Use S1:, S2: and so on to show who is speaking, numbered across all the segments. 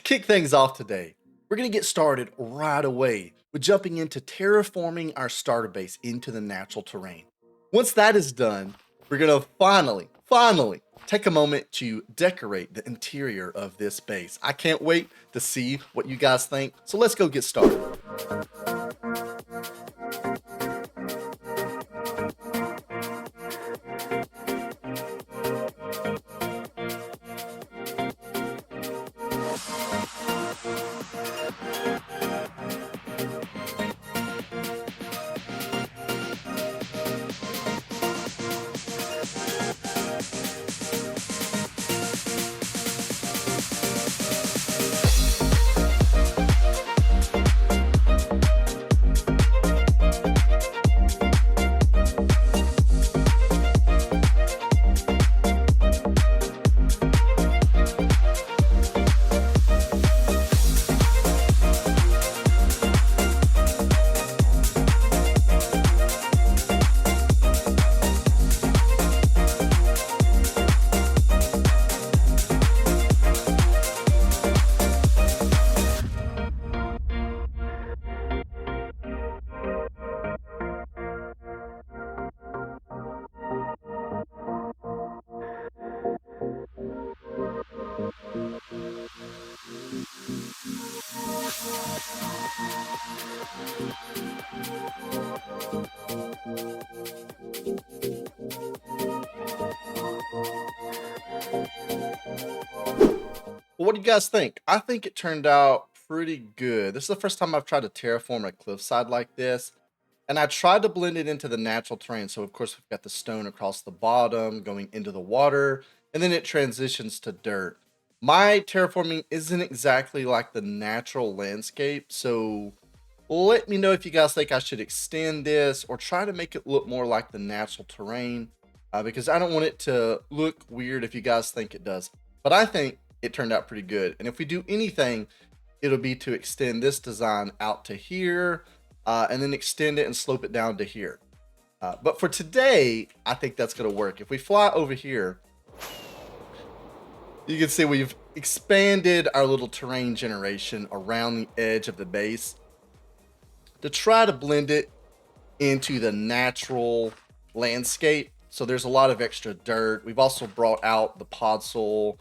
S1: kick things off today, we're going to get started right away with jumping into terraforming our starter base into the natural terrain. Once that is done, we're going to finally take a moment to decorate the interior of this base. I can't wait to see what you guys think, so let's go get started. Well, what do you guys think? I think it turned out pretty good. This is the first time I've tried to terraform a cliffside like this. And I tried to blend it into the natural terrain. So of course we've got the stone across the bottom going into the water, and then it transitions to dirt. My terraforming isn't exactly like the natural landscape. So let me know if you guys think I should extend this or try to make it look more like the natural terrain, because I don't want it to look weird if you guys think it does. But I think it turned out pretty good. And if we do anything, it'll be to extend this design out to here, and then extend it and slope it down to here. But for today, I think that's gonna work. If we fly over here, you can see we've expanded our little terrain generation around the edge of the base to try to blend it into the natural landscape. So there's a lot of extra dirt. We've also brought out the podzol,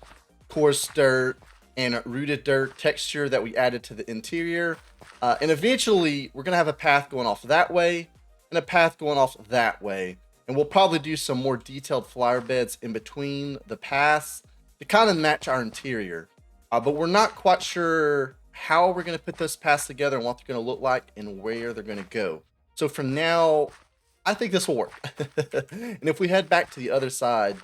S1: coarse dirt, and rooted dirt texture that we added to the interior. And eventually we're gonna have a path going off that way and a path going off that way. And we'll probably do some more detailed flower beds in between the paths to kind of match our interior. But we're not quite sure how we're gonna put those paths together and what they're gonna look like and where they're gonna go. So for now, I think this will work. And if we head back to the other side,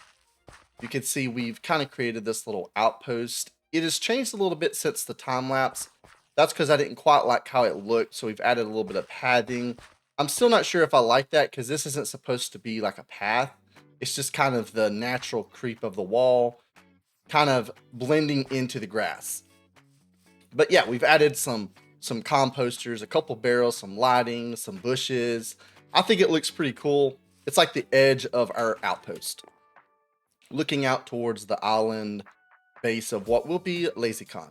S1: you can see we've kind of created this little outpost. It has changed a little bit since the time lapse. That's because I didn't quite like how it looked, so we've added a little bit of pathing. I'm still not sure if I like that because this isn't supposed to be like a path. It's just kind of the natural creep of the wall, kind of blending into the grass. But yeah, we've added some composters, a couple barrels, some lighting, some bushes. I think it looks pretty cool. It's like the edge of our outpost, looking out towards the island base of what will be Lazycon.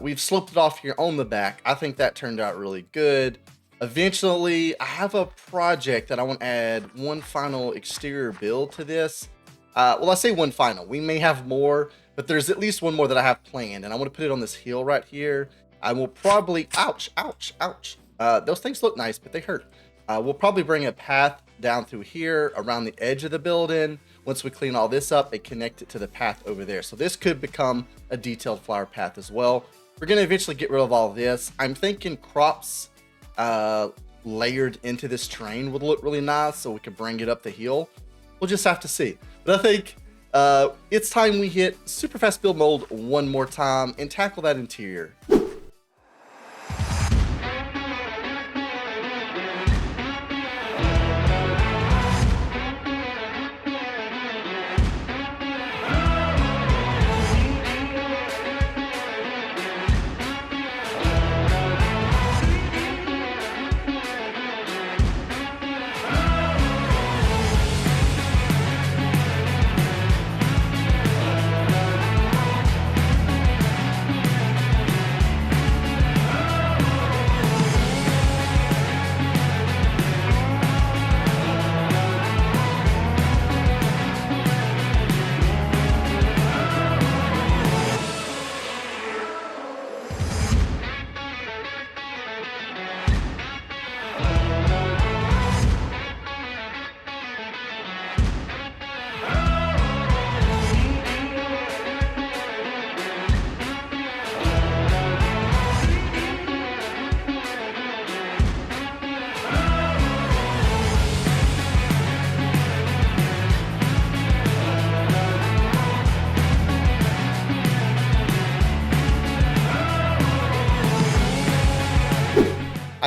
S1: We've sloped it off here on the back. I think that turned out really good. Eventually, I have a project that I want to add one final exterior build to this. Well, I say one final. We may have more, but there's at least one more that I have planned, and I want to put it on this hill right here. I will probably, ouch. Those things look nice, but they hurt. We'll probably bring a path down through here around the edge of the building. Once we clean all this up and connect it to the path over there. So this could become a detailed flower path as well. We're going to eventually get rid of all of this. I'm thinking crops layered into this terrain would look really nice, so we could bring it up the hill. We'll just have to see. But I think it's time we hit super fast build mode one more time and tackle that interior.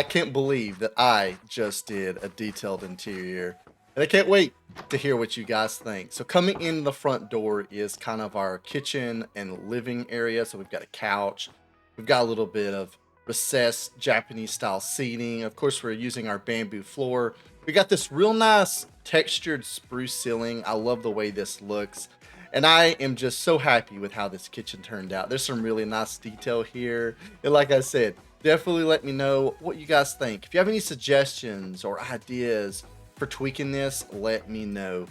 S1: I can't believe that I just did a detailed interior. And I can't wait to hear what you guys think. So coming in the front door is kind of our kitchen and living area. So we've got a couch. We've got a little bit of recessed Japanese style seating. Of course, we're using our bamboo floor. We got this real nice textured spruce ceiling. I love the way this looks. And I am just so happy with how this kitchen turned out. There's some really nice detail here. And like I said, definitely let me know what you guys think. If you have any suggestions or ideas for tweaking this, let me know.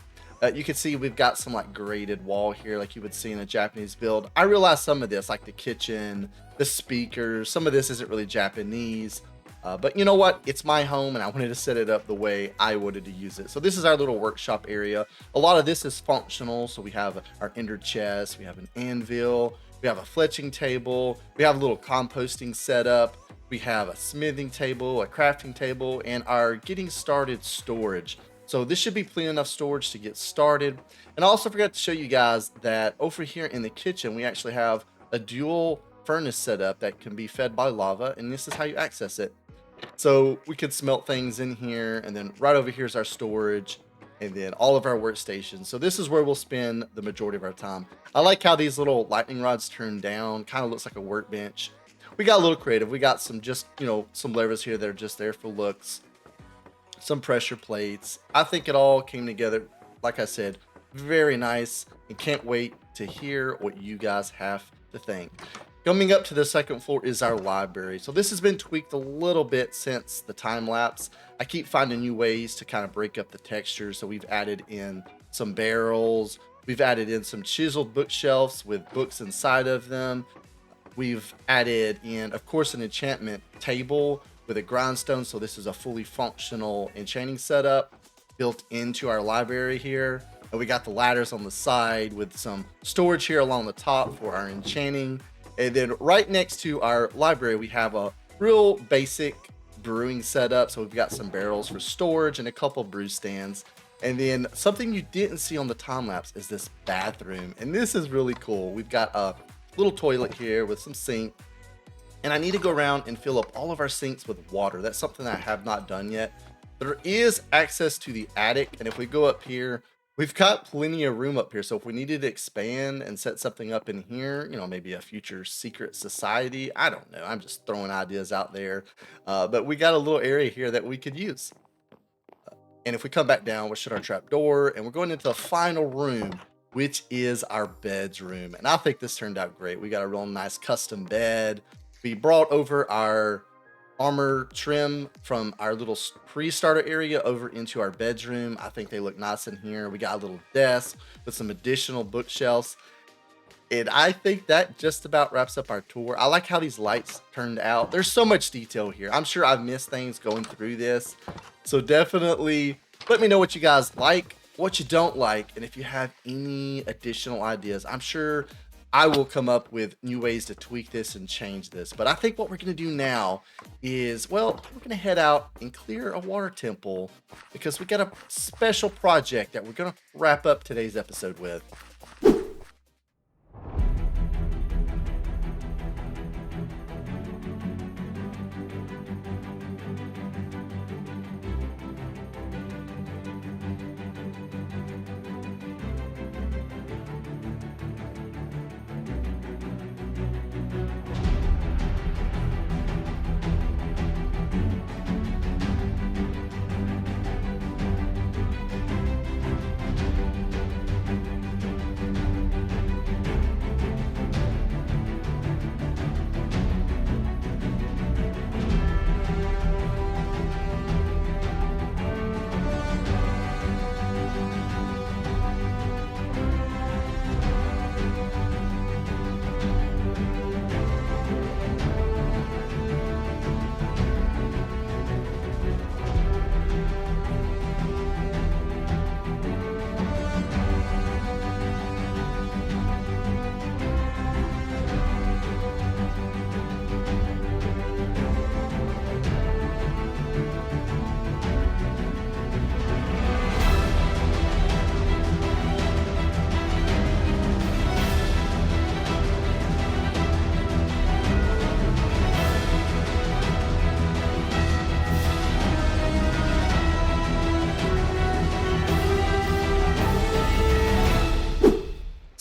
S1: You can see we've got some like graded wall here like you would see in a Japanese build. I realize some of this, like the kitchen, the speakers, some of this isn't really Japanese. But you know what? It's my home and I wanted to set it up the way I wanted to use it. So this is our little workshop area. A lot of this is functional. So we have our ender chest, we have an anvil, we have a fletching table, we have a little composting setup, we have a smithing table, a crafting table, and our getting started storage. So this should be plenty enough storage to get started. And I also forgot to show you guys that over here in the kitchen, we actually have a dual furnace setup that can be fed by lava, and this is how you access it. So we could smelt things in here, and then right over here is our storage, and then all of our workstations. So this is where we'll spend the majority of our time. I like how these little lightning rods turn down, kind of looks like a workbench. We got a little creative. We got some just, you know, some levers here that are just there for looks, some pressure plates. I think it all came together, like I said, very nice, and can't wait to hear what you guys have to think. Coming up to the second floor is our library. So this has been tweaked a little bit since the time lapse. I keep finding new ways to kind of break up the texture. So we've added in some barrels. We've added in some chiseled bookshelves with books inside of them. We've added in, of course, an enchantment table with a grindstone. So this is a fully functional enchanting setup built into our library here. And we got the ladders on the side with some storage here along the top for our enchanting. And then right next to our library, we have a real basic brewing setup. So we've got some barrels for storage and a couple brew stands. And then something you didn't see on the time lapse is this bathroom. And this is really cool. We've got a little toilet here with some sink. And I need to go around and fill up all of our sinks with water. That's something that I have not done yet. There is access to the attic. And if we go up here, we've got plenty of room up here. So if we needed to expand and set something up in here, you know, maybe a future secret society, I don't know. I'm just throwing ideas out there. But we got a little area here that we could use. And if we come back down, we'll shut our trap door and we're going into the final room, which is our bedroom. And I think this turned out great. We got a real nice custom bed. We brought over our armor trim from our little pre-starter area over into our bedroom. I think they look nice in here. We got a little desk with some additional bookshelves. And I think that just about wraps up our tour. I like how these lights turned out. There's so much detail here. I'm sure I've missed things going through this. So definitely let me know what you guys like, what you don't like, and if you have any additional ideas. I'm sure I will come up with new ways to tweak this and change this. But I think what we're going to do now is, well, we're going to head out and clear a water temple because we got a special project that we're going to wrap up today's episode with.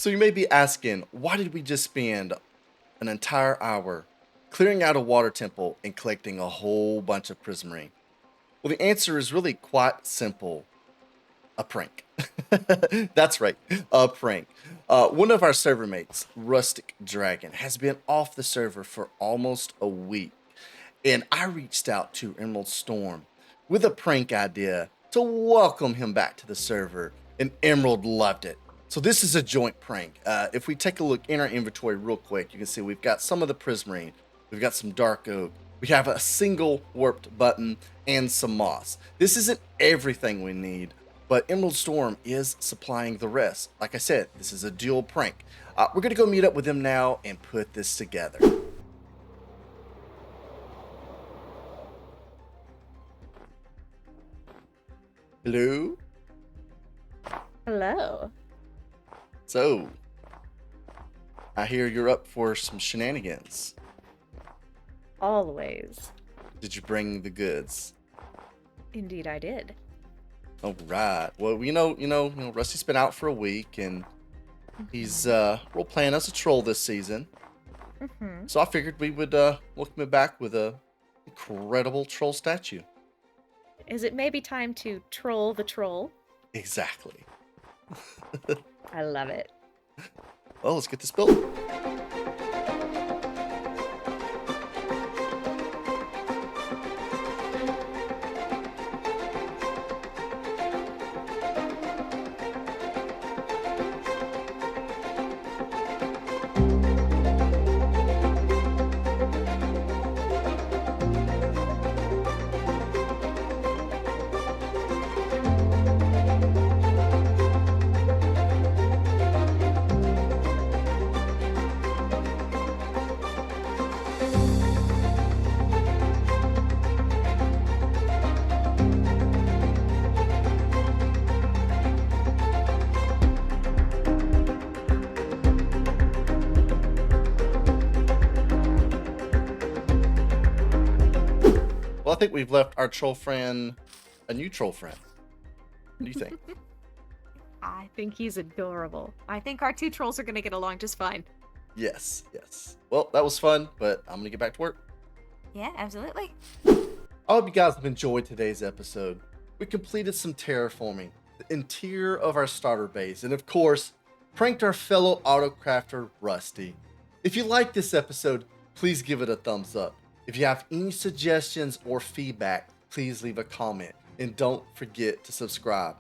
S1: So you may be asking, why did we just spend an entire hour clearing out a water temple and collecting a whole bunch of prismarine? Well, the answer is really quite simple. A prank. That's right, a prank. One of our server mates, RusticDragon, has been off the server for almost a week, and I reached out to Emerald Storm with a prank idea to welcome him back to the server, and Emerald loved it. So this is a joint prank. If we take a look in our inventory real quick, you can see we've got some of the prismarine, we've got some dark oak, we have a single warped button, and some moss. This isn't everything we need, but Emerald Storm is supplying the rest. Like I said, this is a dual prank. We're gonna go meet up with him now and put this together. Hello?
S2: Hello.
S1: So, I hear you're up for some shenanigans.
S2: Always.
S1: Did you bring the goods?
S2: Indeed I did.
S1: All right. Well, Rusty's been out for a week, and he's role playing as a troll this season. So I figured we would welcome him back with a incredible troll statue.
S2: Is it maybe time to troll the troll?
S1: Exactly.
S2: I love it.
S1: Well, let's get this built. Well, I think we've left our troll friend a new troll friend. What do you think?
S2: I think he's adorable. I think our two trolls are going to get along just fine.
S1: Yes, yes. Well, that was fun, but I'm going to get back to work.
S2: Yeah, absolutely.
S1: I hope you guys have enjoyed today's episode. We completed some terraforming, the interior of our starter base, and of course, pranked our fellow autocrafter, Rusty. If you liked this episode, please give it a thumbs up. If you have any suggestions or feedback, please leave a comment. And don't forget to subscribe.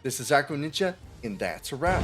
S1: This is AggroNinja, and that's a wrap.